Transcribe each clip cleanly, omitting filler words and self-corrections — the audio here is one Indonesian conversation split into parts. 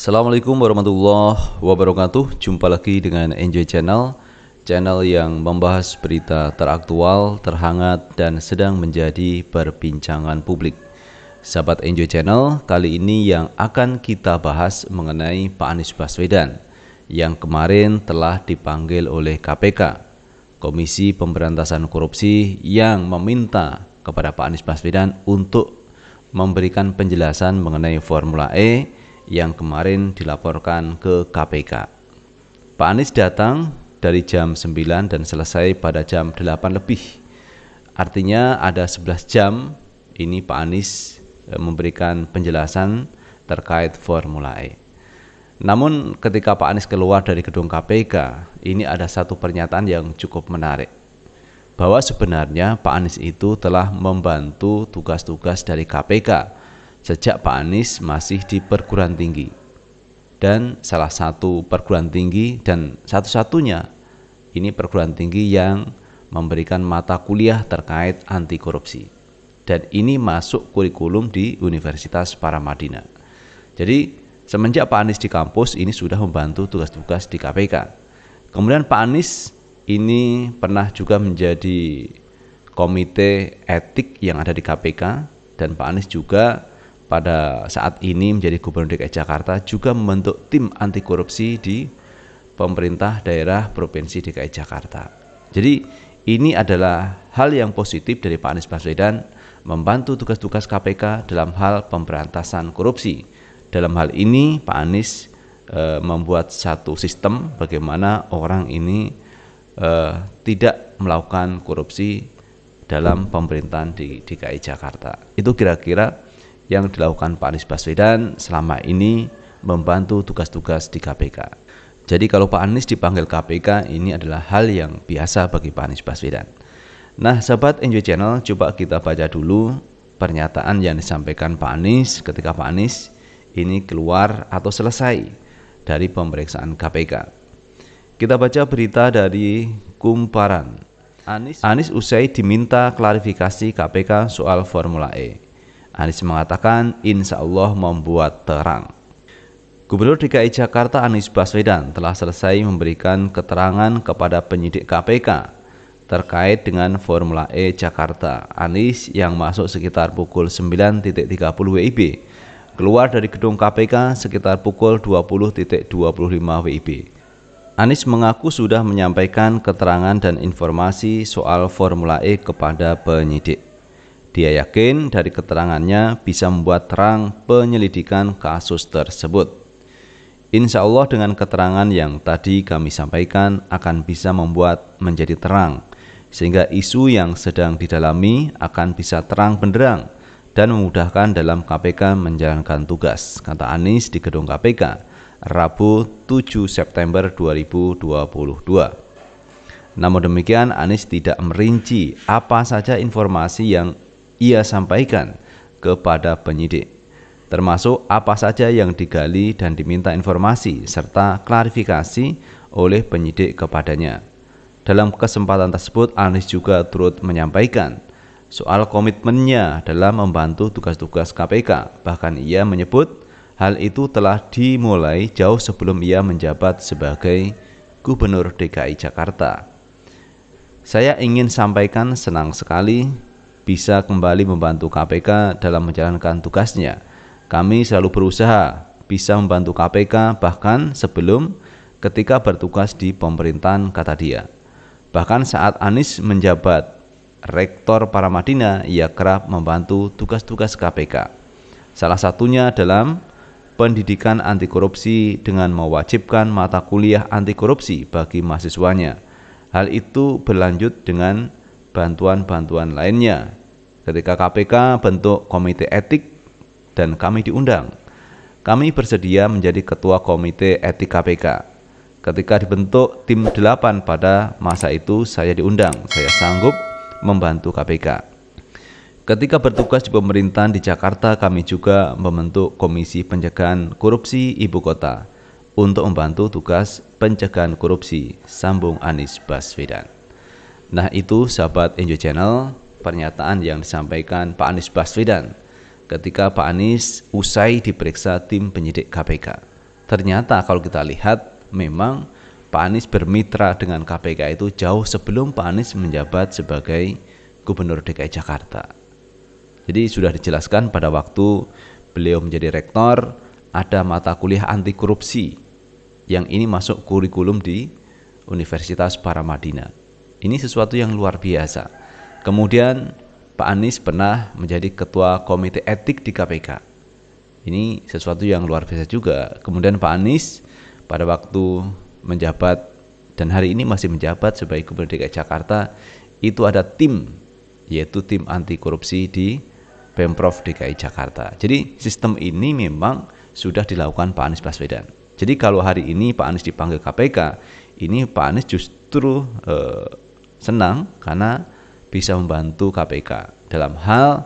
Assalamualaikum warahmatullahi wabarakatuh. Jumpa lagi dengan Enjoy Channel, channel yang membahas berita teraktual, terhangat, dan sedang menjadi perbincangan publik. Sahabat Enjoy Channel, kali ini yang akan kita bahas mengenai Pak Anies Baswedan yang kemarin telah dipanggil oleh KPK, Komisi Pemberantasan Korupsi, yang meminta kepada Pak Anies Baswedan untuk memberikan penjelasan mengenai Formula E yang kemarin dilaporkan ke KPK. Pak Anies datang dari jam 9 dan selesai pada jam 8 lebih. Artinya ada 11 jam ini Pak Anies memberikan penjelasan terkait Formula E. Namun ketika Pak Anies keluar dari gedung KPK, ini ada satu pernyataan yang cukup menarik. Bahwa sebenarnya Pak Anies itu telah membantu tugas-tugas dari KPK sejak Pak Anies masih di perguruan tinggi, dan salah satu perguruan tinggi dan satu-satunya ini perguruan tinggi yang memberikan mata kuliah terkait anti korupsi, dan ini masuk kurikulum di Universitas Paramadina. Jadi semenjak Pak Anies di kampus ini sudah membantu tugas-tugas di KPK. Kemudian Pak Anies ini pernah juga menjadi komite etik yang ada di KPK, dan Pak Anies juga pada saat ini menjadi Gubernur DKI Jakarta juga membentuk tim anti korupsi di pemerintah daerah Provinsi DKI Jakarta. Jadi ini adalah hal yang positif dari Pak Anies Baswedan membantu tugas-tugas KPK dalam hal pemberantasan korupsi. Dalam hal ini Pak Anies membuat satu sistem bagaimana orang ini tidak melakukan korupsi dalam pemerintahan di DKI Jakarta. Itu kira-kira yang dilakukan Pak Anies Baswedan selama ini membantu tugas-tugas di KPK. Jadi kalau Pak Anies dipanggil KPK, ini adalah hal yang biasa bagi Pak Anies Baswedan. Nah, sahabat Enjoy Channel, coba kita baca dulu pernyataan yang disampaikan Pak Anies ketika Pak Anies ini keluar atau selesai dari pemeriksaan KPK. Kita baca berita dari Kumparan. Anies usai diminta klarifikasi KPK soal Formula E. Anies mengatakan insya Allah membuat terang. Gubernur DKI Jakarta Anies Baswedan telah selesai memberikan keterangan kepada penyidik KPK terkait dengan Formula E Jakarta. Anies yang masuk sekitar pukul 9.30 WIB keluar dari gedung KPK sekitar pukul 20.25 WIB. Anies mengaku sudah menyampaikan keterangan dan informasi soal Formula E kepada penyidik. Dia yakin dari keterangannya bisa membuat terang penyelidikan kasus tersebut. Insya Allah dengan keterangan yang tadi kami sampaikan akan bisa membuat menjadi terang, sehingga isu yang sedang didalami akan bisa terang benderang dan memudahkan dalam KPK menjalankan tugas, kata Anies di gedung KPK, Rabu 7 September 2022. Namun demikian, Anies tidak merinci apa saja informasi yang ia sampaikan kepada penyidik, termasuk apa saja yang digali dan diminta informasi serta klarifikasi oleh penyidik kepadanya. Dalam kesempatan tersebut, Anies juga turut menyampaikan soal komitmennya dalam membantu tugas-tugas KPK. Bahkan ia menyebut hal itu telah dimulai jauh sebelum ia menjabat sebagai Gubernur DKI Jakarta. Saya ingin sampaikan senang sekali bisa kembali membantu KPK dalam menjalankan tugasnya. Kami selalu berusaha bisa membantu KPK bahkan sebelum ketika bertugas di pemerintahan, kata dia. Bahkan saat Anies menjabat Rektor Paramadina, ia kerap membantu tugas-tugas KPK. Salah satunya dalam pendidikan anti korupsi dengan mewajibkan mata kuliah anti korupsi bagi mahasiswanya. Hal itu berlanjut dengan bantuan-bantuan lainnya. Ketika KPK bentuk komite etik dan kami diundang, kami bersedia menjadi ketua komite etik KPK. Ketika dibentuk tim 8 pada masa itu saya diundang, saya sanggup membantu KPK. Ketika bertugas di pemerintahan di Jakarta, kami juga membentuk Komisi Pencegahan Korupsi Ibu Kota untuk membantu tugas pencegahan korupsi, sambung Anies Baswedan. Nah, itu sahabat Enjoy Channel, pernyataan yang disampaikan Pak Anies Baswedan ketika Pak Anies usai diperiksa tim penyidik KPK. Ternyata kalau kita lihat, memang Pak Anies bermitra dengan KPK itu jauh sebelum Pak Anies menjabat sebagai Gubernur DKI Jakarta. Jadi sudah dijelaskan pada waktu beliau menjadi rektor, ada mata kuliah anti korupsi yang ini masuk kurikulum di Universitas Paramadina. Ini sesuatu yang luar biasa. Kemudian Pak Anies pernah menjadi ketua komite etik di KPK. Ini sesuatu yang luar biasa juga. Kemudian Pak Anies pada waktu menjabat dan hari ini masih menjabat sebagai Gubernur DKI Jakarta, itu ada tim, yaitu tim anti korupsi di Pemprov DKI Jakarta. Jadi sistem ini memang sudah dilakukan Pak Anies Baswedan. Jadi kalau hari ini Pak Anies dipanggil KPK, ini Pak Anies justru senang karena bisa membantu KPK dalam hal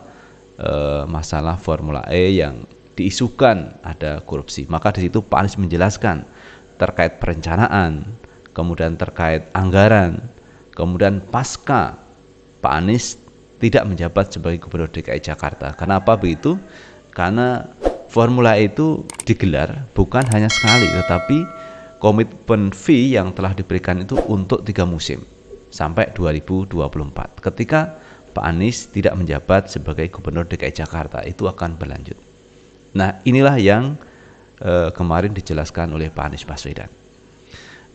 masalah Formula E yang diisukan ada korupsi. Maka di situ Pak Anies menjelaskan terkait perencanaan, kemudian terkait anggaran, kemudian pasca Pak Anies tidak menjabat sebagai Gubernur DKI Jakarta. Kenapa begitu? Karena Formula E itu digelar bukan hanya sekali, tetapi komitmen fee yang telah diberikan itu untuk 3 musim sampai 2024. Ketika Pak Anies tidak menjabat sebagai Gubernur DKI Jakarta, itu akan berlanjut. Nah, inilah yang kemarin dijelaskan oleh Pak Anies Baswedan.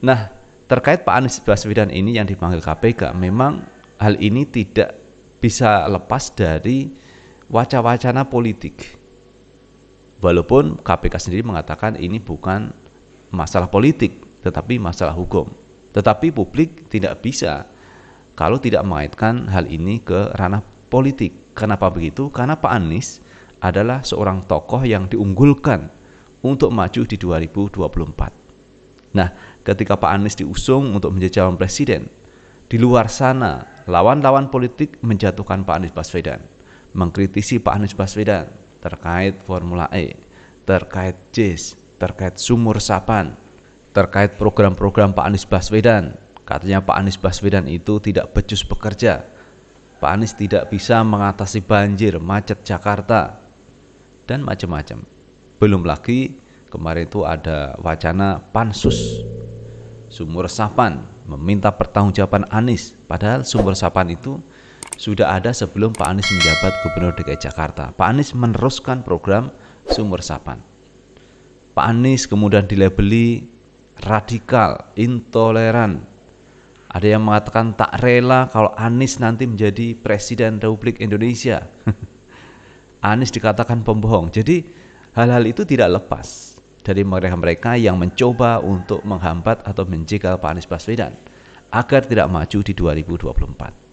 Nah, terkait Pak Anies Baswedan ini yang dipanggil KPK, memang hal ini tidak bisa lepas dari wacana politik. Walaupun KPK sendiri mengatakan ini bukan masalah politik, tetapi masalah hukum. Tetapi publik tidak bisa kalau tidak mengaitkan hal ini ke ranah politik. Kenapa begitu? Karena Pak Anies adalah seorang tokoh yang diunggulkan untuk maju di 2024. Nah, ketika Pak Anies diusung untuk menjadi calon presiden, di luar sana lawan-lawan politik menjatuhkan Pak Anies Baswedan, mengkritisi Pak Anies Baswedan terkait Formula E, terkait JIS, terkait sumur resapan, terkait program-program Pak Anies Baswedan. Katanya Pak Anies Baswedan itu tidak becus bekerja, Pak Anies tidak bisa mengatasi banjir, macet Jakarta, dan macam-macam. Belum lagi kemarin itu ada wacana pansus sumur resapan, meminta pertanggungjawaban Anies, padahal sumur resapan itu sudah ada sebelum Pak Anies menjabat Gubernur DKI Jakarta. Pak Anies meneruskan program sumur resapan. Pak Anies kemudian dilabeli radikal, intoleran. Ada yang mengatakan tak rela kalau Anies nanti menjadi Presiden Republik Indonesia. Anies dikatakan pembohong. Jadi hal-hal itu tidak lepas dari mereka-mereka yang mencoba untuk menghambat atau menjegal Pak Anies Baswedan agar tidak maju di 2024.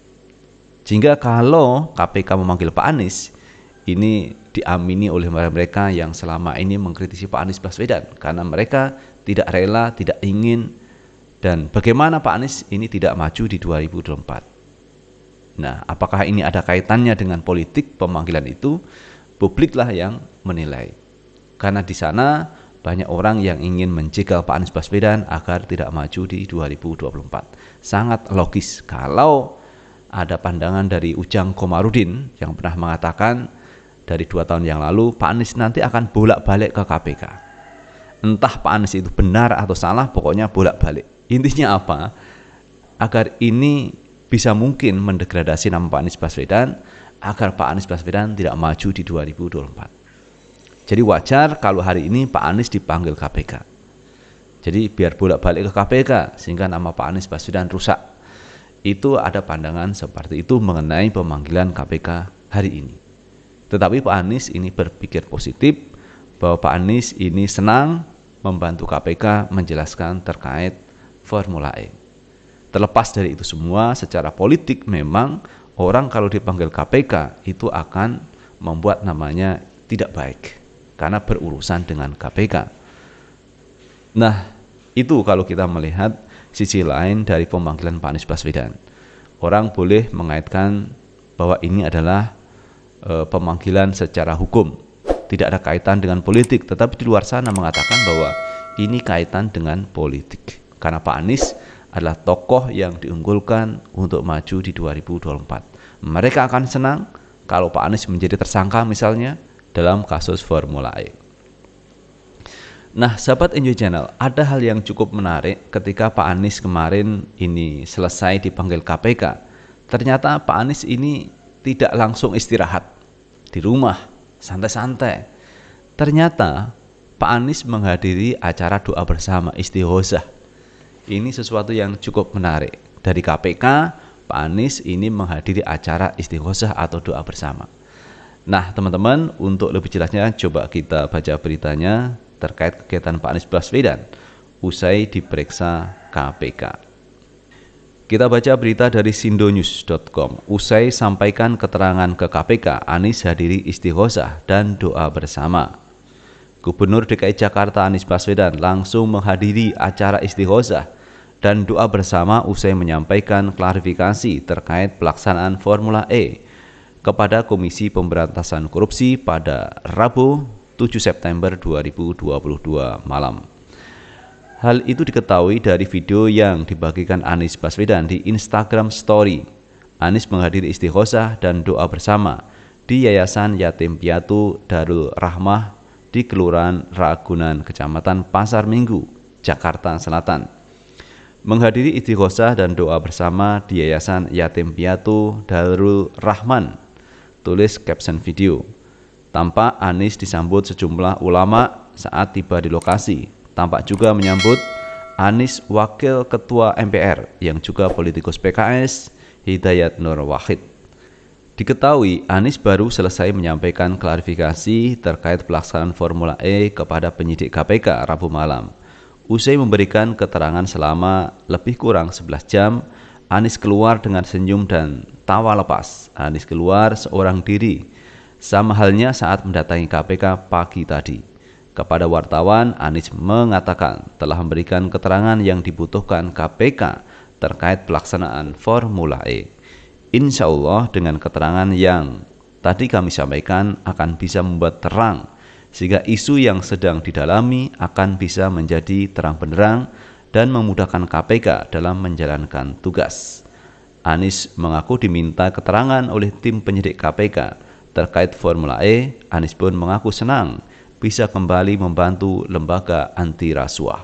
Sehingga kalau KPK memanggil Pak Anies, ini diamini oleh mereka yang selama ini mengkritisi Pak Anies Baswedan karena mereka tidak rela, tidak ingin, dan bagaimana Pak Anies ini tidak maju di 2024. Nah, apakah ini ada kaitannya dengan politik pemanggilan itu? Publiklah yang menilai. Karena di sana banyak orang yang ingin menjegal Pak Anies Baswedan agar tidak maju di 2024. Sangat logis kalau ada pandangan dari Ujang Komarudin yang pernah mengatakan dari 2 tahun yang lalu Pak Anies nanti akan bolak-balik ke KPK. Entah Pak Anies itu benar atau salah, pokoknya bolak-balik. Intinya apa? Agar ini bisa mungkin mendegradasi nama Pak Anies Baswedan, agar Pak Anies Baswedan tidak maju di 2024. Jadi wajar kalau hari ini Pak Anies dipanggil KPK. Jadi biar bolak-balik ke KPK sehingga nama Pak Anies Baswedan rusak. Itu ada pandangan seperti itu mengenai pemanggilan KPK hari ini. Tetapi Pak Anies ini berpikir positif bahwa Pak Anies ini senang membantu KPK menjelaskan terkait Formula E. Terlepas dari itu semua, secara politik memang orang kalau dipanggil KPK itu akan membuat namanya tidak baik karena berurusan dengan KPK. Nah, Itu kalau kita melihat sisi lain dari pemanggilan Pak Anies Baswedan. Orang boleh mengaitkan bahwa ini adalah pemanggilan secara hukum, tidak ada kaitan dengan politik, tetapi di luar sana mengatakan bahwa ini kaitan dengan politik. Karena Pak Anies adalah tokoh yang diunggulkan untuk maju di 2024. Mereka akan senang kalau Pak Anies menjadi tersangka misalnya dalam kasus Formula E. Nah, sahabat Enjoy Channel, ada hal yang cukup menarik ketika Pak Anies kemarin ini selesai dipanggil KPK. Ternyata Pak Anies ini tidak langsung istirahat di rumah, santai-santai. Ternyata Pak Anies menghadiri acara doa bersama istighosah. Ini sesuatu yang cukup menarik. Dari KPK, Pak Anies ini menghadiri acara istighosah atau doa bersama. Nah, teman-teman, untuk lebih jelasnya coba kita baca beritanya terkait kegiatan Pak Anies Baswedan usai diperiksa KPK. Kita baca berita dari sindonews.com. Usai sampaikan keterangan ke KPK, Anies hadiri istighosah dan doa bersama. Gubernur DKI Jakarta Anies Baswedan langsung menghadiri acara istighosah dan doa bersama usai menyampaikan klarifikasi terkait pelaksanaan Formula E kepada Komisi Pemberantasan Korupsi pada Rabu 7 September 2022 malam. Hal itu diketahui dari video yang dibagikan Anies Baswedan di Instagram Story. Anies menghadiri istighosah dan doa bersama di Yayasan Yatim Piatu Darul Rahmah di Kelurahan Ragunan, Kecamatan Pasar Minggu, Jakarta Selatan. Menghadiri istighosah dan doa bersama di Yayasan Yatim Piatu Darul Rahman, tulis caption video. Tampak Anies disambut sejumlah ulama saat tiba di lokasi. Tampak juga menyambut Anies Wakil Ketua MPR yang juga politikus PKS, Hidayat Nur Wahid. Diketahui Anies baru selesai menyampaikan klarifikasi terkait pelaksanaan Formula E kepada penyidik KPK Rabu malam. Usai memberikan keterangan selama lebih kurang 11 jam, Anies keluar dengan senyum dan tawa lepas. Anies keluar seorang diri. Sama halnya saat mendatangi KPK pagi tadi. Kepada wartawan, Anies mengatakan telah memberikan keterangan yang dibutuhkan KPK terkait pelaksanaan Formula E. Insya Allah dengan keterangan yang tadi kami sampaikan akan bisa membuat terang, sehingga isu yang sedang didalami akan bisa menjadi terang benderang dan memudahkan KPK dalam menjalankan tugas. Anies mengaku diminta keterangan oleh tim penyidik KPK terkait Formula E. Anies pun mengaku senang bisa kembali membantu lembaga anti rasuah.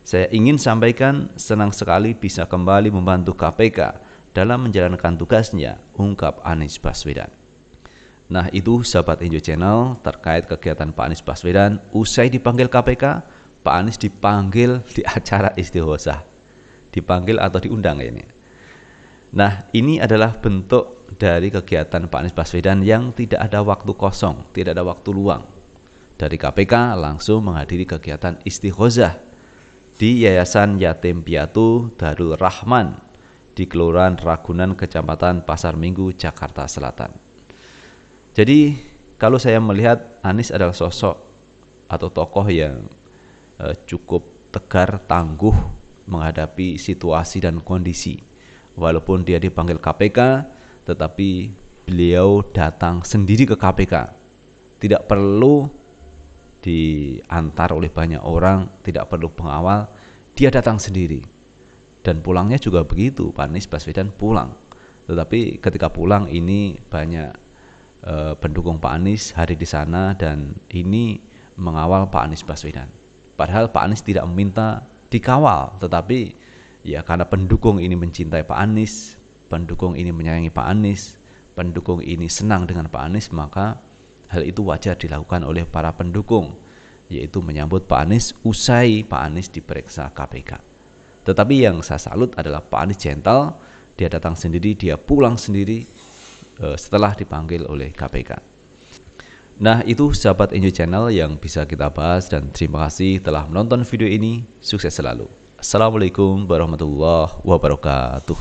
Saya ingin sampaikan senang sekali bisa kembali membantu KPK dalam menjalankan tugasnya, ungkap Anies Baswedan. Nah, itu sahabat Enjoy Channel terkait kegiatan Pak Anies Baswedan usai dipanggil KPK. Pak Anies dipanggil di acara istighosah. Dipanggil atau diundang ini. Nah, ini adalah bentuk dari kegiatan Pak Anies Baswedan yang tidak ada waktu kosong, tidak ada waktu luang. Dari KPK langsung menghadiri kegiatan istighosah di Yayasan Yatim Piatu Darul Rahman di Kelurahan Ragunan, Kecamatan Pasar Minggu, Jakarta Selatan. Jadi, kalau saya melihat Anies adalah sosok atau tokoh yang cukup tegar, tangguh menghadapi situasi dan kondisi. Walaupun dia dipanggil KPK, tetapi beliau datang sendiri ke KPK. Tidak perlu diantar oleh banyak orang, tidak perlu pengawal, dia datang sendiri. Dan pulangnya juga begitu, Pak Anies Baswedan pulang. Tetapi ketika pulang ini banyak pendukung Pak Anies hadir di sana dan ini mengawal Pak Anies Baswedan. Padahal Pak Anies tidak meminta dikawal, tetapi ya karena pendukung ini mencintai Pak Anies, pendukung ini menyayangi Pak Anies, pendukung ini senang dengan Pak Anies, maka hal itu wajar dilakukan oleh para pendukung, yaitu menyambut Pak Anies usai Pak Anies diperiksa KPK. Tetapi yang saya salut adalah Pak Anies gentle, dia datang sendiri, dia pulang sendiri setelah dipanggil oleh KPK. Nah, itu sahabat Enjoy Channel yang bisa kita bahas dan terima kasih telah menonton video ini. Sukses selalu. Assalamualaikum warahmatullahi wabarakatuh.